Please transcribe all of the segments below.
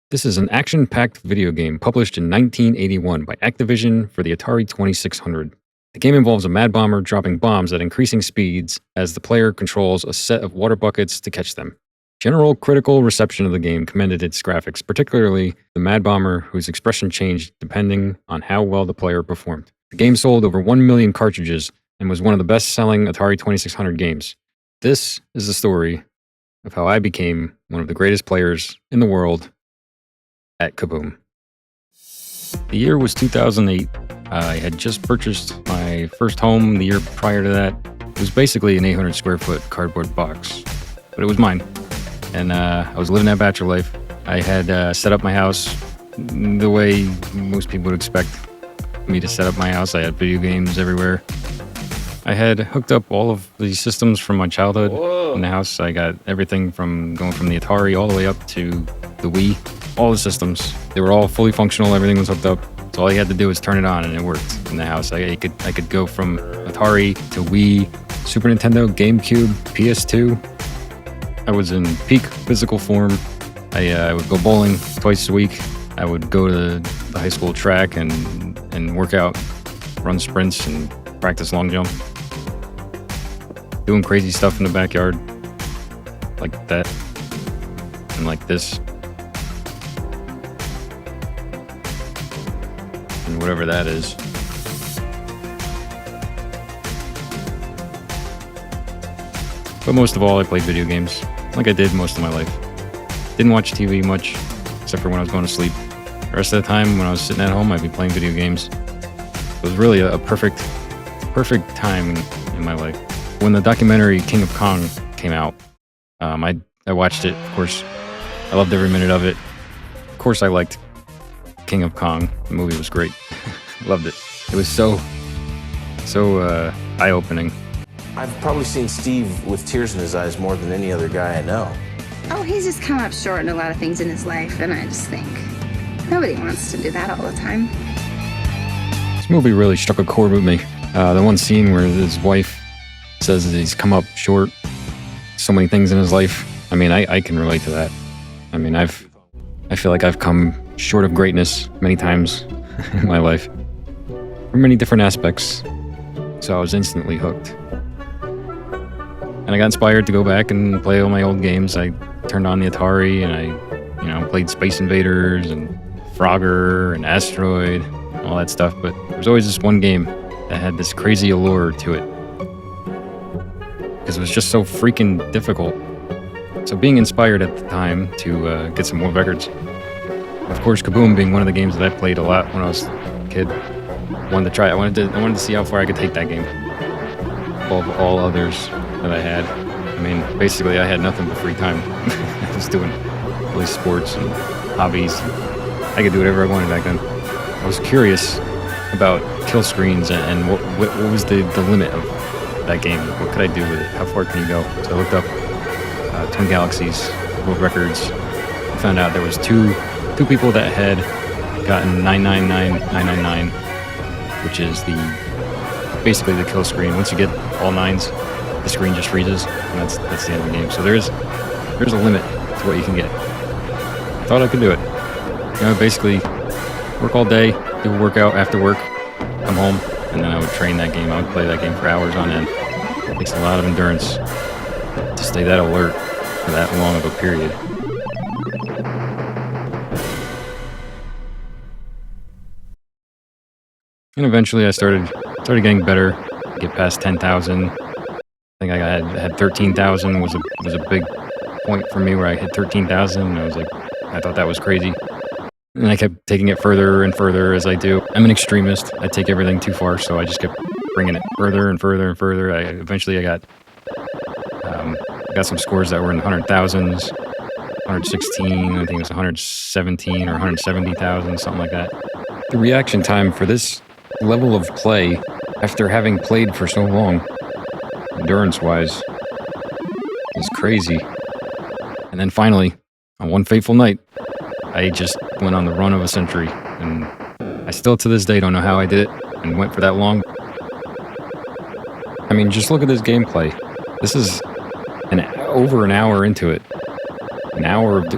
This is an action-packed video game published in 1981 by Activision for the Atari 2600. The game involves a mad bomber dropping bombs at increasing speeds as the player controls a set of water buckets to catch them. General critical reception of the game commended its graphics, particularly the mad bomber whose expression changed depending on how well the player performed. The game sold over 1 million cartridges and was one of the best-selling Atari 2600 games. This is the story of how I became one of the greatest players in the world at KABOOM. The year was 2008. I had just purchased my first home the year prior to that. It was basically an 800 square foot cardboard box, but it was mine. And I was living that bachelor life. I had set up my house the way most people would expect me to set up my house. I had video games everywhere. I had hooked up all of the systems from my childhood in the house. I got everything from going from the Atari all the way up to the Wii. All the systems, they were all fully functional. Everything was hooked up. So all you had to do was turn it on, and it worked in the house. I could go from Atari to Wii, Super Nintendo, GameCube, PS2. I was in peak physical form. I would go bowling twice a week. I would go to the high school track and work out, run sprints, and practice long jump. Doing crazy stuff in the backyard, like that, and like this. And whatever that is. But most of all, I played video games, like I did most of my life. Didn't watch TV much, except for when I was going to sleep. The rest of the time, when I was sitting at home, I'd be playing video games. It was really a perfect time in my life. When the documentary King of Kong came out, I watched it, of course. I loved every minute of it. Of course, I liked King of Kong. The movie was great. Loved it. It was so eye-opening. I've probably seen Steve with tears in his eyes more than any other guy I know. Oh, he's just come up short in a lot of things in his life, and I just think nobody wants to do that all the time. This movie really struck a chord with me. The one scene where his wife says that he's come up short so many things in his life. I mean, I can relate to that. I mean, I feel like I've come short of greatness many times in my life, from many different aspects. So I was instantly hooked. And I got inspired to go back and play all my old games. I turned on the Atari and I played Space Invaders and Frogger and Asteroid, all that stuff. But there was always this one game that had this crazy allure to it, because it was just so freaking difficult. So being inspired at the time to get some more records. Of course, KABOOM being one of the games that I played a lot when I was a kid. Wanted to try it. I wanted to see how far I could take that game above all others that I had. I mean, basically, I had nothing but free time. I was doing really sports and hobbies. I could do whatever I wanted back then. I was curious about kill screens and what was the limit of that game. What could I do with it? How far can you go? So I looked up Twin Galaxies World Records. I found out there was two people that had gotten 999999, which is basically the kill screen. Once you get all nines, the screen just freezes, and that's the end of the game. So there's a limit to what you can get. I thought I could do it. Basically work all day, do a workout after work, come home, and then I would train that game. I would play that game for hours on end. It takes a lot of endurance to stay that alert for that long of a period. And eventually I started getting better, get past 10,000. I think I had 13,000 was a big point for me, where I hit 13,000 and I thought that was crazy. And I kept taking it further and further as I do. I'm an extremist. I take everything too far, so I just kept bringing it further and further and further. Eventually I got some scores that were in the 100,000s, 116, I think it was 117 or 170,000, something like that. The reaction time for this level of play, after having played for so long, endurance-wise, is crazy. And then finally, on one fateful night, I just went on the run of a century, and I still to this day don't know how I did it and went for that long. I mean, just look at this gameplay. This is over an hour into it.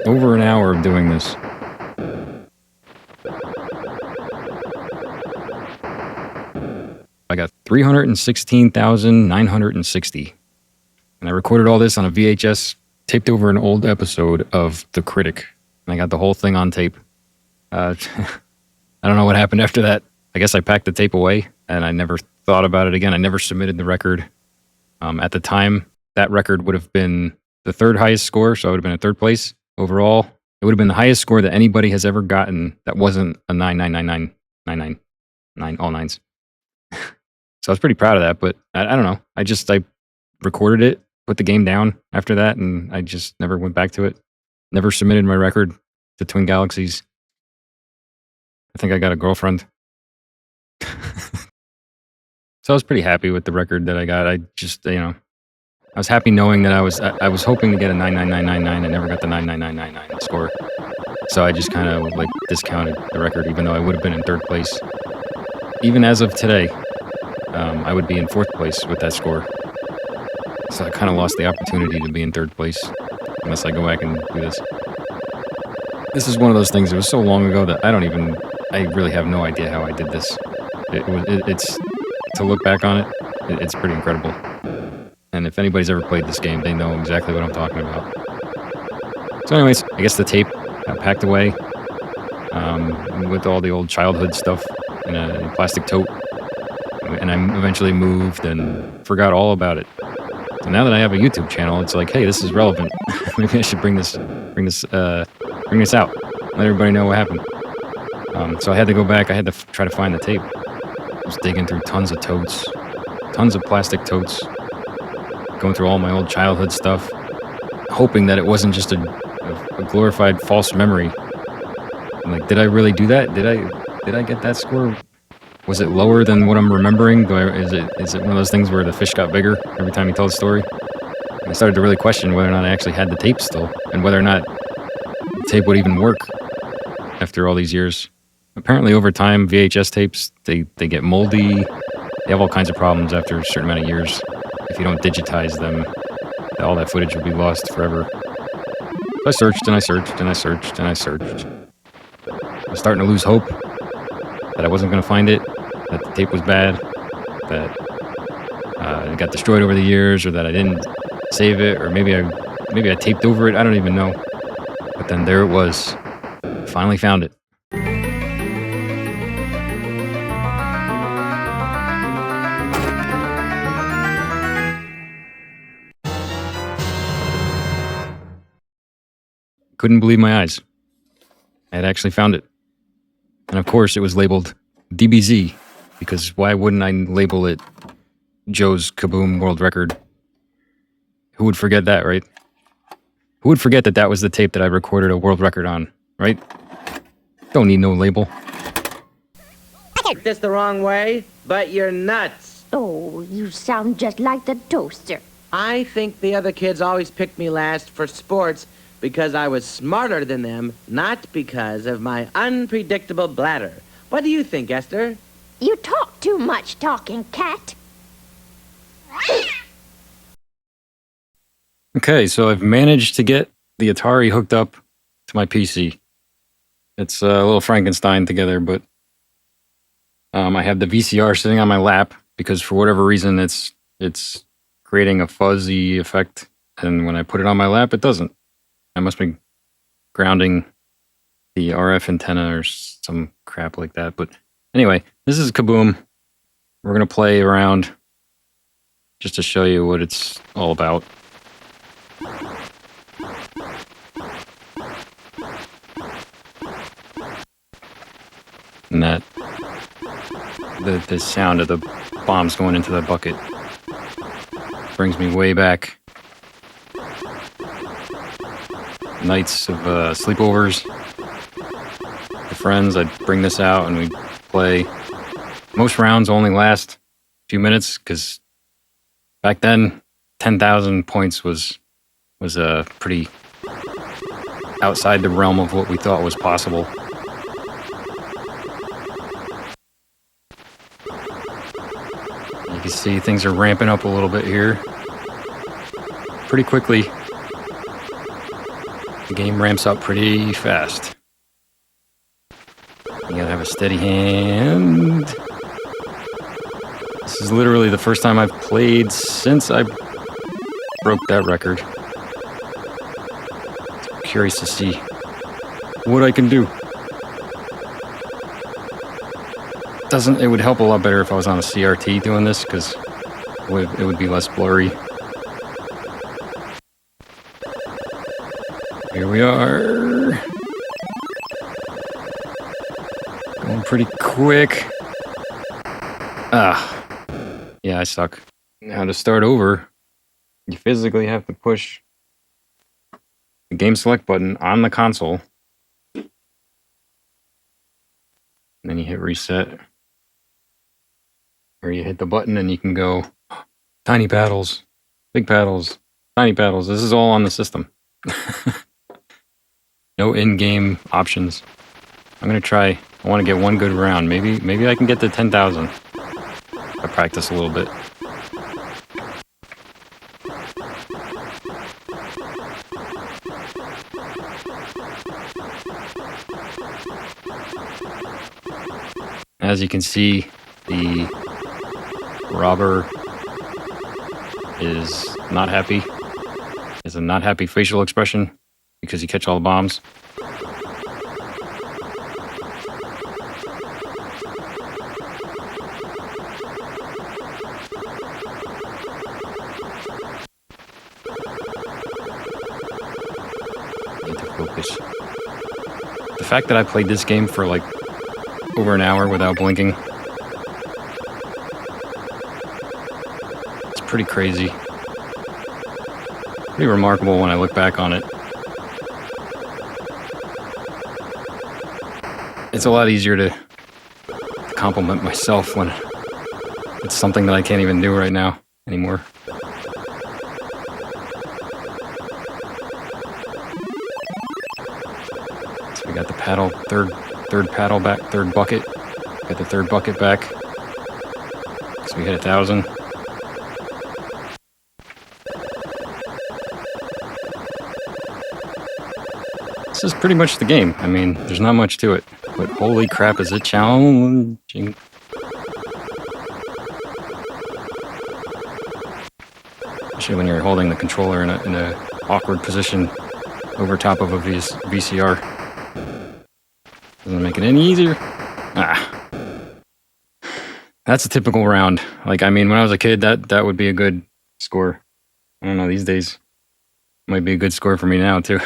Over an hour of doing this. I got 316,960. And I recorded all this on a VHS, taped over an old episode of The Critic. And I got the whole thing on tape. I don't know what happened after that. I guess I packed the tape away, and I never thought about it again. I never submitted the record. At the time, that record would have been the third highest score, so I would have been in third place overall. It would have been the highest score that anybody has ever gotten that wasn't a 9999999, all nines. So I was pretty proud of that, but I don't know. I recorded it, put the game down after that, and I just never went back to it. Never submitted my record to Twin Galaxies. I think I got a girlfriend. So I was pretty happy with the record that I got. I just, I was happy knowing that I was hoping to get a 99999. I never got the 99999 score. So I just kind of discounted the record, even though I would have been in third place. Even as of today, I would be in fourth place with that score. So I kind of lost the opportunity to be in third place unless I go back and do this. This is one of those things. It was so long ago that I really have no idea how I did this. It's to look back on it, it's pretty incredible. And if anybody's ever played this game, they know exactly what I'm talking about. So anyways, I guess the tape got packed away with all the old childhood stuff in a plastic tote. And I eventually moved and forgot all about it. So now that I have a YouTube channel, it's like, hey, this is relevant. Maybe I should bring this out. Let everybody know what happened. So I had to go back. I had to try to find the tape. I was digging through tons of totes, tons of plastic totes, going through all my old childhood stuff, hoping that it wasn't just a glorified false memory. I'm like, did I really do that? Did I get that score? Was it lower than what I'm remembering? Is it one of those things where the fish got bigger every time you tell the story? And I started to really question whether or not I actually had the tape still, and whether or not the tape would even work after all these years. Apparently, over time, VHS tapes, they get moldy. They have all kinds of problems after a certain amount of years. If you don't digitize them, all that footage will be lost forever. So I searched and I searched and I searched and I searched. I was starting to lose hope that I wasn't going to find it, that the tape was bad, that it got destroyed over the years, or that I didn't save it, or maybe I taped over it. I don't even know. But then there it was. I finally found it. Couldn't believe my eyes. I had actually found it. And of course, it was labeled DBZ, because why wouldn't I label it Joe's KABOOM World Record? Who would forget that, right? Who would forget that that was the tape that I recorded a world record on, right? Don't need no label. I took this the wrong way, but you're nuts. Oh, you sound just like the toaster. I think the other kids always picked me last for sports because I was smarter than them, not because of my unpredictable bladder. What do you think, Esther? You talk too much, talking cat. Okay, so I've managed to get the Atari hooked up to my PC. It's a little Frankenstein together, but I have the VCR sitting on my lap because for whatever reason it's creating a fuzzy effect, and when I put it on my lap, it doesn't. I must be grounding the RF antenna or some crap like that. But anyway, this is KABOOM. We're going to play around just to show you what it's all about. And that the sound of the bombs going into the bucket brings me way back. Nights of sleepovers with friends. I'd bring this out and we'd play. Most rounds only last a few minutes because back then 10,000 points was pretty outside the realm of what we thought was possible. You can see things are ramping up a little bit here. Pretty quickly. The game ramps up pretty fast. You gotta have a steady hand. This is literally the first time I've played since I broke that record. I'm curious to see what I can do. It would help a lot better if I was on a CRT doing this, because it would be less blurry. Here we are. Going pretty quick. Yeah, I suck. Now to start over, you physically have to push the game select button on the console. And then you hit reset. Or you hit the button and you can go tiny paddles, big paddles, tiny paddles. This is all on the system. No in-game options. I'm gonna try. I want to get one good round. Maybe I can get to 10,000. I practice a little bit. As you can see, the robber is not happy. Has a not happy facial expression because you catch all the bombs. Need to focus. The fact that I played this game for like over an hour without blinking, it's pretty crazy. Pretty remarkable when I look back on it. It's a lot easier to compliment myself when it's something that I can't even do right now anymore. So we got the paddle, third paddle back, third bucket. Got the third bucket back. So we hit 1,000. This is pretty much the game. I mean, there's not much to it, but holy crap, is it challenging. Especially when you're holding the controller in a awkward position over top of a VCR. Doesn't make it any easier. That's a typical round. Like, I mean, when I was a kid, that would be a good score. I don't know, these days, it might be a good score for me now, too.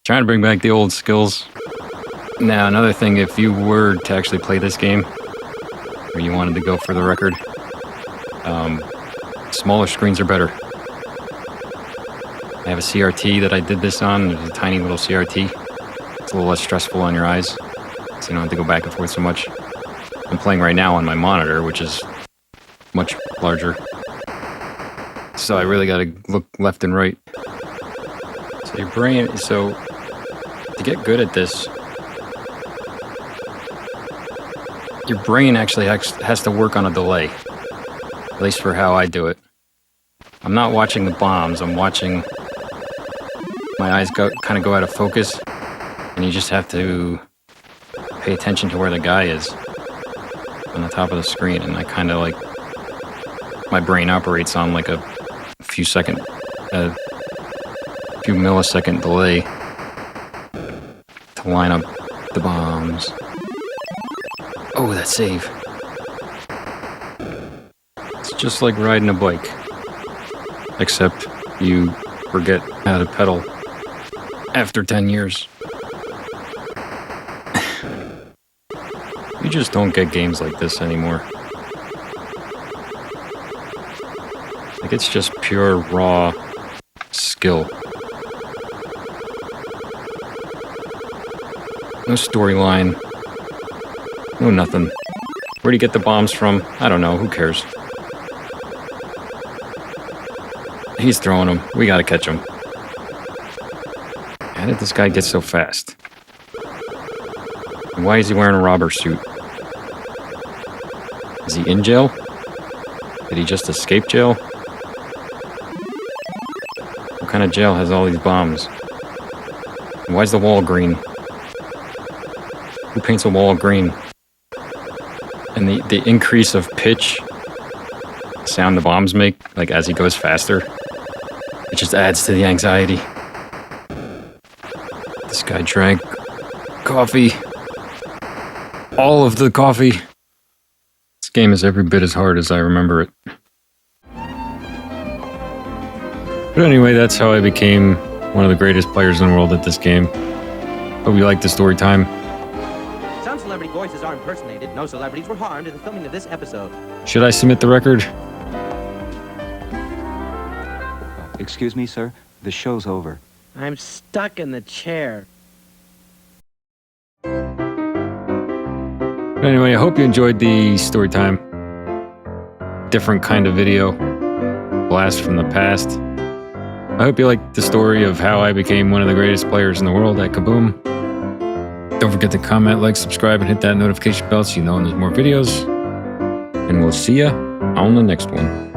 Trying to bring back the old skills. Now, another thing, if you were to actually play this game, or you wanted to go for the record, smaller screens are better. I have a CRT that I did this on. There's a tiny little CRT. It's a little less stressful on your eyes, so you don't have to go back and forth so much. I'm playing right now on my monitor, which is much larger. So I really gotta look left and right. So your brain, to get good at this, your brain actually has to work on a delay. At least for how I do it. I'm not watching the bombs, I'm watching my eyes kind of go out of focus, and you just have to pay attention to where the guy is on the top of the screen, and I kind of like, my brain operates on like a few millisecond delay to line up the bombs. Oh, that save. It's just like riding a bike, except you forget how to pedal after 10 years. You just don't get games like this anymore. Like, it's just pure, raw skill. No storyline. No nothing. Where do you get the bombs from? I don't know. Who cares? He's throwing them. We gotta catch him. How did this guy get so fast? And why is he wearing a robber suit? Is he in jail? Did he just escape jail? What kind of jail has all these bombs? And why is the wall green? Who paints a wall green? And the increase of pitch sound the bombs make, like as he goes faster, it just adds to the anxiety. This guy drank coffee. All of the coffee. This game is every bit as hard as I remember it. But anyway, that's how I became one of the greatest players in the world at this game. Hope you liked the story time. Some celebrity voices are impersonated. No celebrities were harmed in the filming of this episode. Should I submit the record? Excuse me, sir. The show's over. I'm stuck in the chair. Anyway, I hope you enjoyed the story time. Different kind of video. Blast from the past. I hope you liked the story of how I became one of the greatest players in the world at KABOOM. Don't forget to comment, like, subscribe, and hit that notification bell so you know when there's more videos. And we'll see ya on the next one.